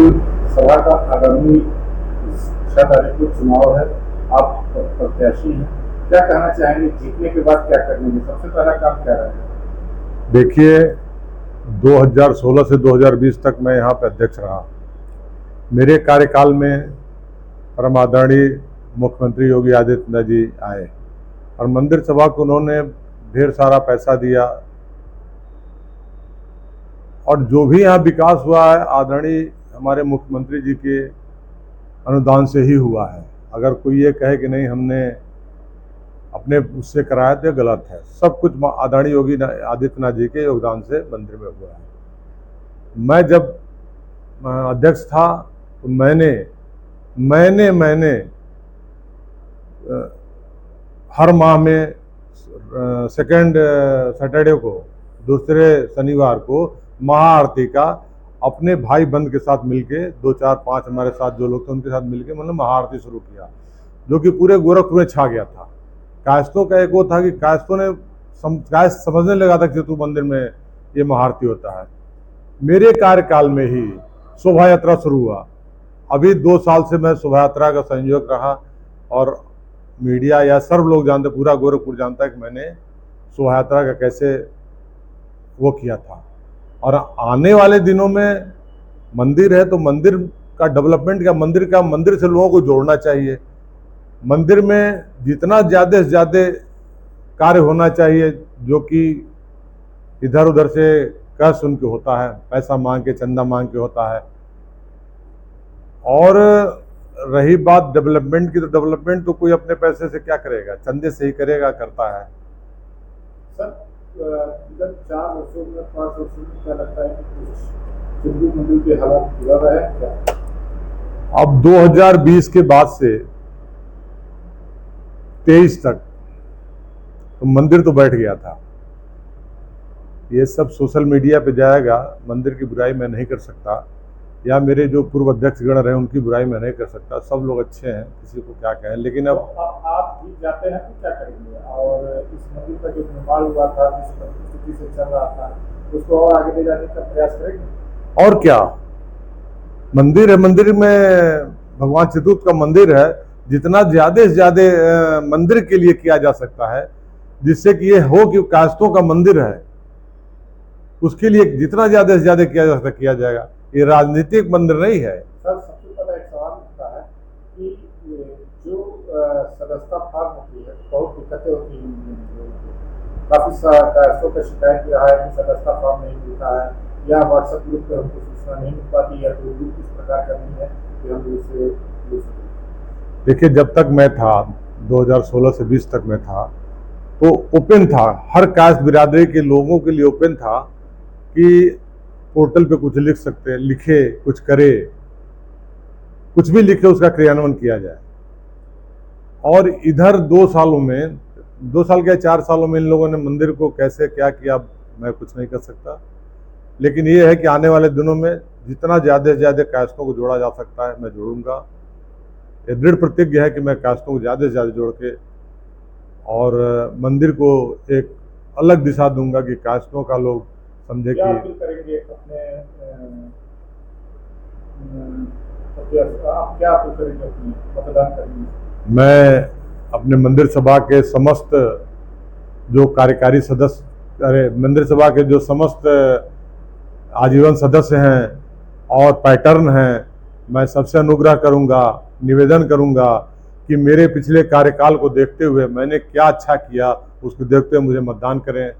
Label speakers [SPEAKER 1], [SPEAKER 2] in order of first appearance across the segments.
[SPEAKER 1] सभा का आगामी 6 तारीख को चुनाव है, आप प्रत्याशी हैं, क्या कहना चाहेंगे? जीतने के बाद क्या करेंगे? सबसे पहला काम क्या रहेगा?
[SPEAKER 2] देखिए, 2016 से 2020 तक मैं यहाँ पे अध्यक्ष रहा। मेरे कार्यकाल में परम आदरणीय मुख्यमंत्री योगी आदित्यनाथ जी आए और मंदिर सभा को उन्होंने ढेर सारा पैसा दिया और जो भी यहाँ विकास हुआ है आदरणीय हमारे मुख्यमंत्री जी के अनुदान से ही हुआ है। अगर कोई ये कहे कि नहीं हमने अपने उससे कराया तो गलत है। सब कुछ आदरणीय योगी आदित्यनाथ जी के योगदान से मंदिर में हुआ है। मैं जब अध्यक्ष था तो मैंने हर माह में सेकेंड सैटरडे को, दूसरे शनिवार को महाआरती का अपने भाई बंद के साथ मिलके 2, 4, 5 हमारे साथ जो लोग थे उनके साथ मिलके मतलब महाआरती शुरू किया, जो कि पूरे गोरखपुर में छा गया था। कायस्थों का एक वो था कि कायस्थों ने कायस्थ समझने लगा था कि चित्रकूट मंदिर में ये महाआरती होता है। मेरे कार्यकाल में ही शोभा यात्रा शुरू हुआ। अभी 2 साल से मैं शोभा यात्रा का संयोजक रहा और मीडिया या सर्व लोग जानते, पूरा गोरखपुर जानता है कि मैंने शोभा यात्रा का कैसे वो किया था। और आने वाले दिनों में मंदिर है तो मंदिर का डेवलपमेंट का मंदिर से लोगों को जोड़ना चाहिए। मंदिर में जितना ज़्यादा से ज़्यादा कार्य होना चाहिए, जो कि इधर उधर से कह सुन के होता है, पैसा मांग के, चंदा मांग के होता है। और रही बात डेवलपमेंट की, तो डेवलपमेंट तो कोई अपने पैसे से क्या करेगा, चंदे से ही करेगा, करता है।
[SPEAKER 1] सर, 4 वर्षों में 5 वर्षों में क्या लगता है कि चित्रकूट मंदिर के हालात सुधर रहे हैं क्या?
[SPEAKER 2] अब 2020 के बाद से 23 तक तो मंदिर तो बैठ गया था। ये सब सोशल मीडिया पे जाएगा। मंदिर की बुराई मैं नहीं कर सकता, या मेरे जो पूर्व अध्यक्ष गण रहे उनकी बुराई मैं नहीं कर सकता। सब लोग अच्छे हैं, किसी को क्या कहें। लेकिन अब
[SPEAKER 1] तो आप जीत जाते हैं तो क्या करेंगे? और इस मंदिर का जो निर्माण हुआ था, जिस स्थिति से चल रहा था, उसको और आगे ले जाने का प्रयास करेंगे?
[SPEAKER 2] और क्या, मंदिर है, मंदिर में भगवान चित्रकूट का मंदिर है। जितना ज्यादा से ज्यादा मंदिर के लिए किया जा सकता है, जिससे कि ये हो कि कायस्थों का मंदिर है, उसके लिए जितना ज्यादा से ज्यादा किया जा सकता किया जाएगा। ये राजनीतिक मंदिर नहीं है।
[SPEAKER 1] सर, सबसे पहला एक सवाल उठता है कि जो सदस्यता फॉर्म होती है, बहुत दिक्कतें होती हैं। काफी कायस्थों का शिकायत रहा है कि सदस्यता फॉर्म नहीं मिलता है, या व्हाट्सएप ग्रुप पे हमको सूचना नहीं मिल पाती है, तो ग्रुप किस प्रकार करनी है कि हम उससे ले सकें?
[SPEAKER 2] देखिए, जब तक मैं था 2016 से 20 तक मैं था तो ओपन था, हर कास्ट बिरादरी के लोगों के लिए ओपन था कि पोर्टल पे कुछ लिख सकते, लिखे, कुछ करे, कुछ भी लिखे, उसका क्रियान्वयन किया जाए। और इधर 2 सालों में, 2 साल क्या 4 सालों में इन लोगों ने मंदिर को कैसे क्या किया मैं कुछ नहीं कर सकता। लेकिन ये है कि आने वाले दिनों में जितना ज़्यादा से ज़्यादा कायस्थों को जोड़ा जा सकता है मैं जोड़ूंगा। ये दृढ़ प्रतिज्ञा है कि मैं कायस्थों को ज़्यादा से ज़्यादा जोड़ के और मंदिर को एक अलग दिशा दूंगा कि कायस्थों का लोग समझे कि
[SPEAKER 1] आप करेंगे अपने आप क्या अपील करेंगे अपनी मतदान करने?
[SPEAKER 2] मैं अपने मंदिर सभा के समस्त जो कार्यकारी सदस्य, मंदिर सभा के जो समस्त आजीवन सदस्य हैं और पैटर्न हैं, मैं सबसे अनुग्रह करूंगा, निवेदन करूंगा कि मेरे पिछले कार्यकाल को देखते हुए मैंने क्या अच्छा किया उसको देखते हुए मुझे मतदान करें।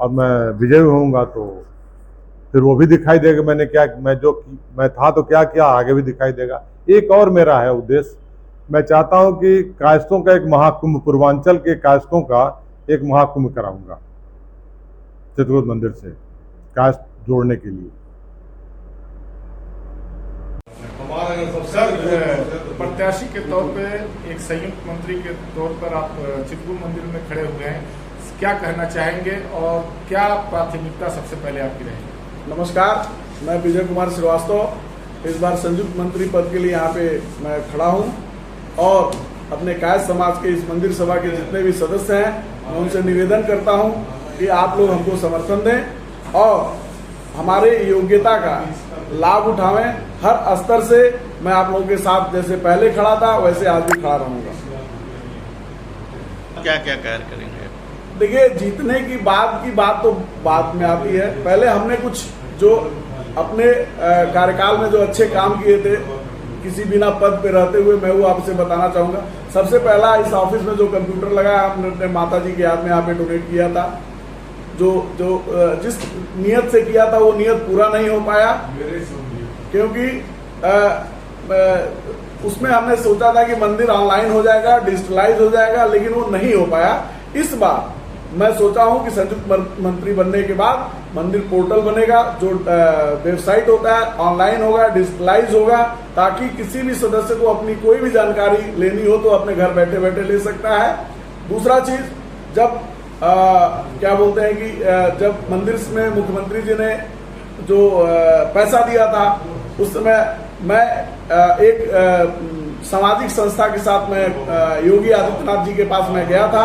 [SPEAKER 2] और मैं विजयी होऊंगा तो फिर वो भी दिखाई देगा मैंने क्या, मैं था तो क्या किया, आगे भी दिखाई देगा। एक और मेरा है उद्देश्य, मैं चाहता हूं कि कायस्थों का एक महाकुंभ, पूर्वांचल के कायस्थों का एक महाकुंभ कराऊंगा चित्रकूट मंदिर से कायस्थ जोड़ने के लिए।
[SPEAKER 1] सर, प्रत्याशी के तौर पे, एक संयुक्त मंत्री के तौर पर आप चित्रकूट मंदिर में खड़े हुए हैं, क्या कहना चाहेंगे और क्या प्राथमिकता सबसे पहले आपकी रहेगी?
[SPEAKER 3] नमस्कार, मैं विजय कुमार श्रीवास्तव इस बार संयुक्त मंत्री पद के लिए यहाँ पे मैं खड़ा हूँ और अपने कायस्थ समाज के इस मंदिर सभा के जितने भी सदस्य हैं मैं उनसे निवेदन करता हूँ कि आप लोग हमको समर्थन दें और हमारे योग्यता का लाभ उठावें, हर स्तर से मैं आप लोगों के साथ जैसे पहले खड़ा था वैसे आज भी खड़ा रहूंगा।
[SPEAKER 4] क्या क्या कार्य करेंगे?
[SPEAKER 3] देखिए, जीतने की बात तो बाद में आती है। पहले हमने कुछ जो अपने कार्यकाल में जो अच्छे काम किए थे, किसी बिना पद पे रहते हुए, मैं वो आपसे बताना चाहूंगा। सबसे पहला, इस ऑफिस में जो कंप्यूटर लगाया हमने अपने माता जी के याद में यहाँ पे डोनेट किया था। जो जिस नियत से किया था वो नियत पूरा नहीं हो पाया, क्योंकि उसमें हमने सोचा था कि मंदिर ऑनलाइन हो जाएगा, डिजिटलाइज हो जाएगा, लेकिन वो नहीं हो पाया। इस बार मैं सोचा हूं कि संयुक्त मंत्री बनने के बाद मंदिर पोर्टल बनेगा, जो वेबसाइट होता है ऑनलाइन होगा, डिजिटलाइज होगा, ताकि किसी भी सदस्य को अपनी कोई भी जानकारी लेनी हो तो अपने घर बैठे बैठे ले सकता है। दूसरा चीज, जब क्या बोलते हैं कि जब मंदिर में मुख्यमंत्री जी ने जो पैसा दिया था, उस समय मैं एक सामाजिक संस्था के साथ में योगी आदित्यनाथ जी के पास में गया था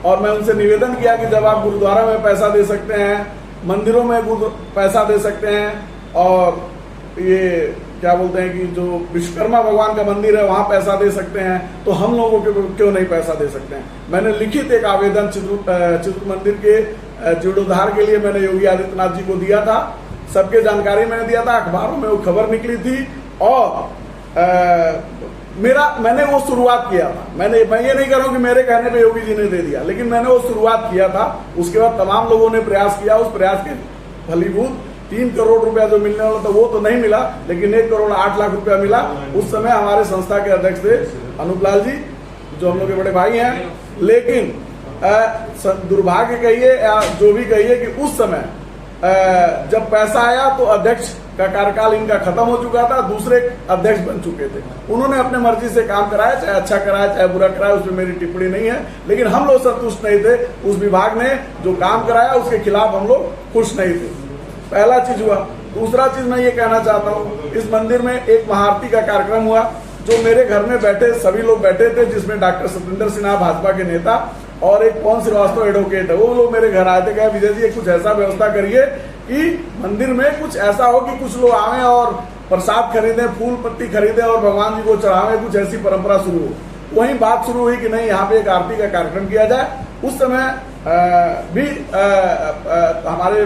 [SPEAKER 3] और मैं उनसे निवेदन किया कि जब आप गुरुद्वारा में पैसा दे सकते हैं, मंदिरों में पैसा दे सकते हैं, और ये क्या बोलते हैं कि जो विश्वकर्मा भगवान का मंदिर है वहां पैसा दे सकते हैं, तो हम लोगों को क्यों नहीं पैसा दे सकते हैं। मैंने लिखित एक आवेदन चित्र मंदिर के जीर्णोद्धार के लिए मैंने योगी आदित्यनाथ जी को दिया था। सबके जानकारी मैंने दिया था, अखबारों में वो खबर निकली थी, और मैंने वो शुरुआत किया था। मैं ये नहीं कह रहा हूं कि मेरे कहने पे योगी जी ने दे दिया, लेकिन मैंने वो शुरुआत किया था। उसके बाद तमाम लोगों ने प्रयास किया, उस प्रयास के फलीभूत 3 करोड़ रुपया जो मिलने वाला था वो तो नहीं मिला, लेकिन 1 करोड़ 8 लाख रुपया मिला। उस समय हमारे संस्था के अध्यक्ष थे अनूप लाल जी, जो हम लोग के बड़े भाई हैं। लेकिन दुर्भाग्य कहिए या जो भी कहिए कि उस समय जब पैसा आया तो अध्यक्ष का कार्यकाल इनका खत्म हो चुका था, दूसरे अध्यक्ष बन चुके थे। उन्होंने अपने मर्जी से काम कराया, चाहे अच्छा कराया चाहे बुरा कराया, उसमें मेरी टिप्पणी नहीं है, लेकिन हम लोग संतुष्ट नहीं थे। उस विभाग ने जो काम कराया उसके खिलाफ हम लोग खुश नहीं थे। पहला चीज हुआ। दूसरा चीज मैं ये कहना चाहता हूँ, इस मंदिर में एक महाआरती का कार्यक्रम हुआ, जो मेरे घर में बैठे सभी लोग बैठे थे, जिसमें डॉक्टर सत्येंद्र सिन्हा भाजपा के नेता और एक पवन श्रीवास्तव एडवोकेट है, वो लोग मेरे घर आए थे। कहा विजय जी कुछ ऐसा व्यवस्था करिए कि मंदिर में कुछ ऐसा हो कि कुछ लोग आवे और प्रसाद खरीदें, फूल पत्ती खरीदें और भगवान जी को चढ़ावे, कुछ ऐसी परंपरा शुरू हो। वहीं बात शुरू हुई कि नहीं, यहाँ पे एक आरती का कार्यक्रम किया जाए। उस समय भी हमारे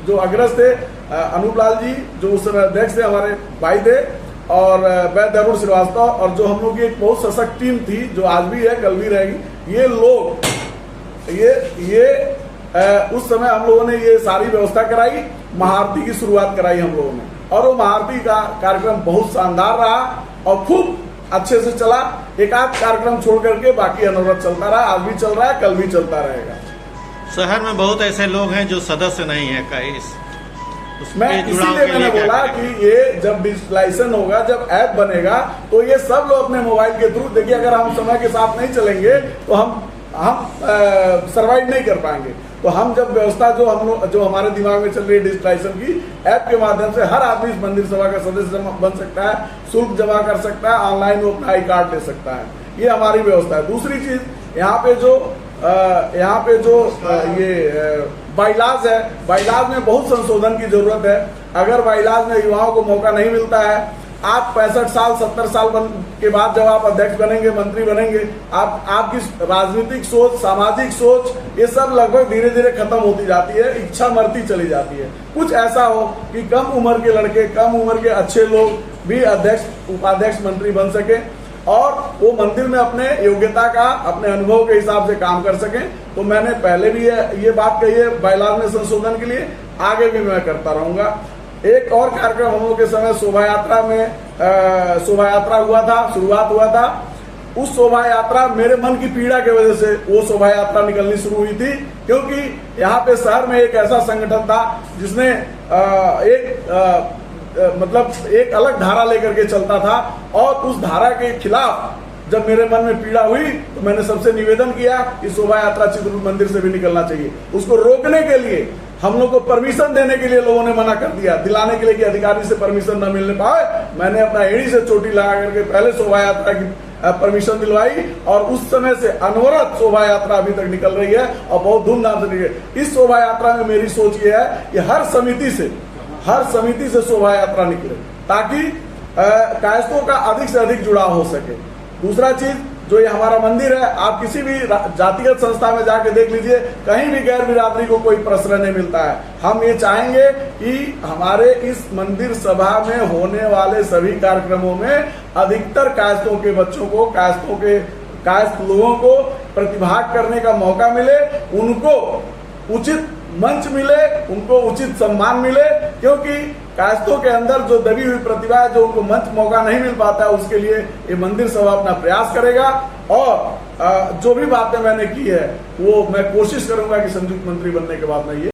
[SPEAKER 3] जो अग्रज थे अनूप लाल जी, जो उस समय अध्यक्ष थे, हमारे भाई थे, और वैद्य अरुण श्रीवास्तव, और जो हम लोग की एक बहुत सशक्त टीम थी, जो आज भी है कल भी रहेगी। ये लोग उस समय हम लोगों ने ये सारी व्यवस्था कराई, महाआरती की शुरुआत कराई हम लोगों ने, और वो महाआरती का कार्यक्रम बहुत शानदार रहा और खूब अच्छे से चला। एक आध कार्यक्रम छोड़ करके बाकी अनवरत चलता रहा, आज भी चल रहा है, कल भी चलता रहेगा।
[SPEAKER 4] शहर में बहुत ऐसे लोग हैं जो सदस्य नहीं है का
[SPEAKER 3] मैं इसीलिए मैंने बोला कि ये जब डिजिटलाइजेशन होगा, जब ऐप बनेगा, तो ये सब लोग अपने मोबाइल के थ्रू, देखिए अगर हम समय के साथ नहीं चलेंगे तो हम सरवाइव नहीं कर पाएंगे। तो हम जब व्यवस्था जो हमारे दिमाग में चल रही है डिजिटलाइजेशन की, ऐप के माध्यम से हर आदमी इस मंदिर सभा का सदस्य बन सकता है, शुल्क जमा कर सकता है, ऑनलाइन वो अपना आई कार्ड ले सकता है। ये हमारी व्यवस्था है। दूसरी चीज, यहाँ पे जो ये बाइलाज है, बाइलाज में बहुत संशोधन की जरूरत है। अगर बाइलाज में युवाओं को मौका नहीं मिलता है, आप 65 साल 70 साल के बाद जब आप अध्यक्ष बनेंगे, मंत्री बनेंगे, आपकी राजनीतिक सोच, सामाजिक सोच, ये सब लगभग धीरे धीरे खत्म होती जाती है, इच्छा मरती चली जाती है। कुछ ऐसा हो कि कम उम्र के लड़के, कम उम्र के अच्छे लोग भी अध्यक्ष, उपाध्यक्ष, मंत्री बन सके और वो मंदिर में अपने योग्यता का, अपने अनुभव के हिसाब से काम कर सकें। तो मैंने पहले भी ये बात कही है बाइलाज में संशोधन के लिए, आगे भी मैं करता रहूंगा। एक और कार्यक्रम हम लोग के समय शोभा यात्रा में शोभा यात्रा हुआ था, शुरुआत हुआ था। उस शोभा यात्रा, मेरे मन की पीड़ा की वजह से वो शोभा यात्रा निकलनी शुरू हुई थी, क्योंकि यहाँ पे शहर में एक ऐसा संगठन था जिसने मतलब एक अलग धारा लेकर के चलता था, और उस धारा के खिलाफ जब मेरे मन में पीड़ा हुई तो मैंने सबसे निवेदन किया कि शोभा यात्रा चित्रकूट मंदिर से भी निकलना चाहिए। उसको रोकने के लिए हम लोग को परमिशन देने के लिए लोगों ने मना कर दिया, दिलाने के लिए कि अधिकारी से परमिशन न मिलने पाए। मैंने अपना एड़ी से चोटी लगा करके पहले शोभा यात्रा की परमिशन दिलवाई, और उस समय से अनवरत शोभा यात्रा अभी तक निकल रही है और बहुत धूमधाम से निकल। इस शोभा यात्रा में मेरी सोच ये है कि हर समिति से, हर समिति से शोभा यात्रा निकले, ताकि कायस्थों का अधिक से अधिक जुड़ाव हो सके। दूसरा चीज, जो ये हमारा मंदिर है, आप किसी भी जातिगत संस्था में जाके देख लीजिए, कहीं भी गैर बिरादरी को कोई प्रश्रय नहीं मिलता है। हम ये चाहेंगे कि हमारे इस मंदिर सभा में होने वाले सभी कार्यक्रमों में अधिकतर कायस्थों के बच्चों को, कायस्थ लोगों को प्रतिभाग करने का मौका मिले, उनको उचित मंच मिले, उनको उचित सम्मान मिले, क्योंकि कायस्थों के अंदर जो दबी हुई प्रतिभा है, जो उनको मंच मौका नहीं मिल पाता है, उसके लिए ये मंदिर सभा अपना प्रयास करेगा। और जो भी बातें मैंने की है वो मैं कोशिश करूंगा कि संयुक्त मंत्री बनने के बाद में ये